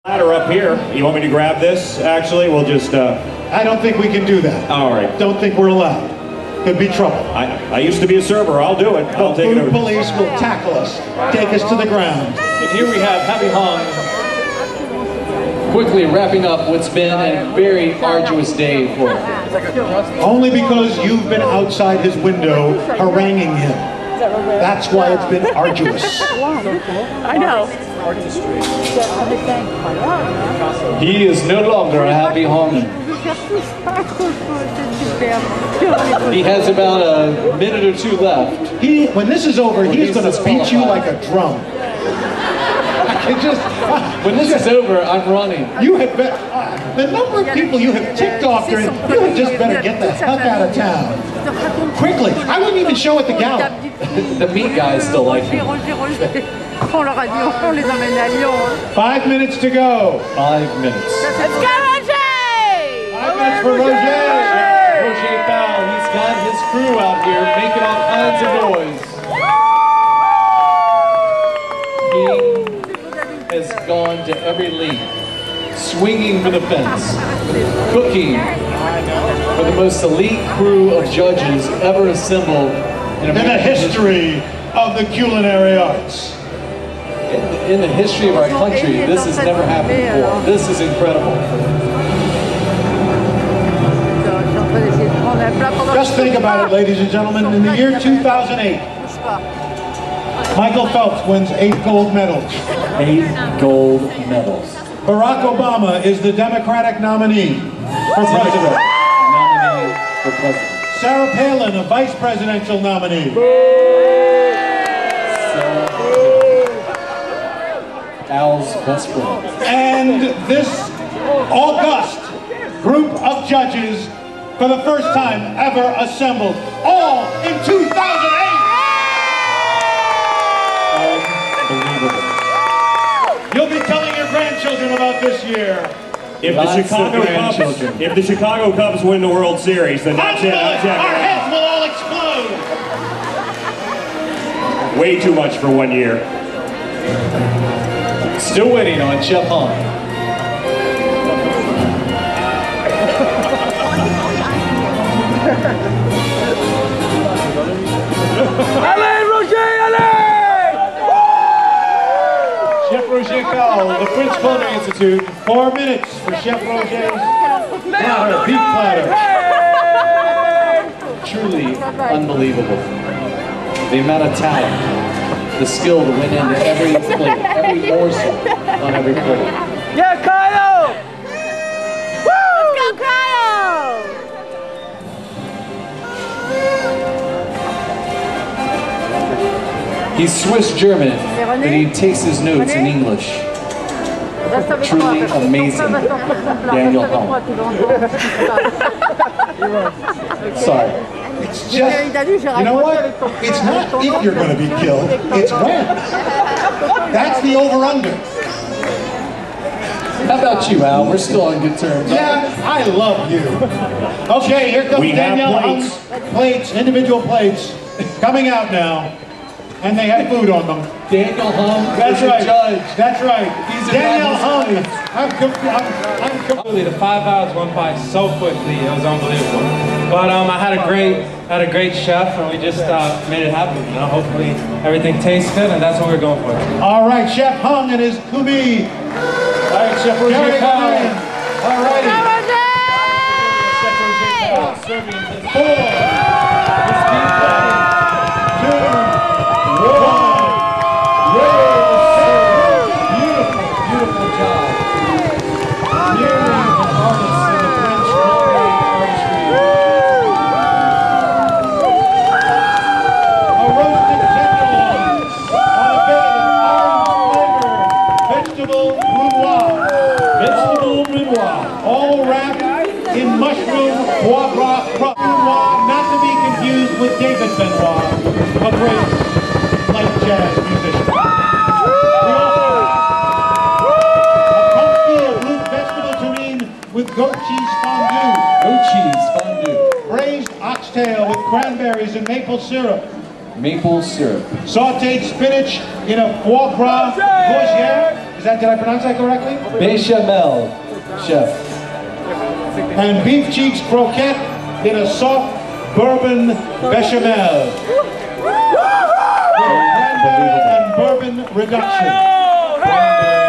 Ladder up here. You want me to grab this? Actually, we'll just. I don't think we can do that. All right. Don't think we're allowed. Could be trouble. I used to be a server. I'll do it. I'll take it The over. food police will tackle us, take us to the ground. And here we have Happy Hung quickly wrapping up what's been a very arduous day for him. Only because you've been outside his window haranguing him. That's why it's been arduous. I know. He is no longer a Happy Hung. He has about a minute or two left. When this is over, he's going to beat you like a drum. When this is over, I'm running. You had the number of people you have ticked off during, you had just better get the heck out of town. Quickly. I wouldn't even show at the gala. The meat guys still like me. 5 minutes to go. 5 minutes. Let's go, Roger! 5 minutes for Roger. Rogers Powell, he's got his crew out here making all kinds of noise. He has gone to every league, swinging for the fence, cooking for the most elite crew of judges ever assembled in the history of the culinary arts. In the history of our country, this has never happened before. This is incredible. Just think about it, ladies and gentlemen. In the year 2008, Michael Phelps wins 8 gold medals. 8 gold medals. Barack Obama is the Democratic nominee for president. Sarah Palin, a vice presidential nominee. Al's best friend. And this august group of judges, for the first time ever assembled, all in 2008. Unbelievable. You'll be telling your grandchildren about this year. If the Chicago Cubs win the World Series, then that's it. Our heads will all explode. Way too much for 1 year. Still waiting on Chef Humm. Allez, Roger, allez! Chef Roger Powell, the French Culinary Institute. 4 minutes for Chef Roger's platter, beef platter. Truly unbelievable. The amount of talent, the skill to went into every plate, every morsel on every plate. Yeah, Kyle! Let's go, Kyle! He's Swiss German, but he takes his notes in English. Truly amazing, Daniel Humm. Sorry. It's just, you know what? It's not if you're going to be killed, it's when. That's the over-under. How about you, Al? We're still on good terms. Yeah, I love you. Okay, here comes Danielle Humm's plates, individual plates, coming out now. And they have food on them. Daniel Humm That's is a right. judge. That's right. Danielle Humm. I'm The 5 hours went by so quickly, it was unbelievable. But I had a great chef, and we just made it happen. You know, hopefully everything tastes good, and that's what we're going for. All right, Chef Humm and his Kumi. All right, Chef Roger Powell. All righty. Chef Roger Powell serving his 4, beautiful job. Nearly an artist in the French culinary artistry. a roasted tenderloin on a bed of orange flavor, vegetable brunoise. Vegetable brunoise. All wrapped in mushroom foie gras brunoise, not to be confused with David Benoit, a great light jazz musician. We also have a confit of root vegetable terrine with goat cheese fondue. Goat cheese fondue. Braised oxtail with cranberries and maple syrup. Maple syrup. Sauteed spinach in a foie gras courgette did I pronounce that correctly? Bechamel, chef. And beef cheeks croquette in a soft bourbon bechamel. With cranberry and bourbon reduction.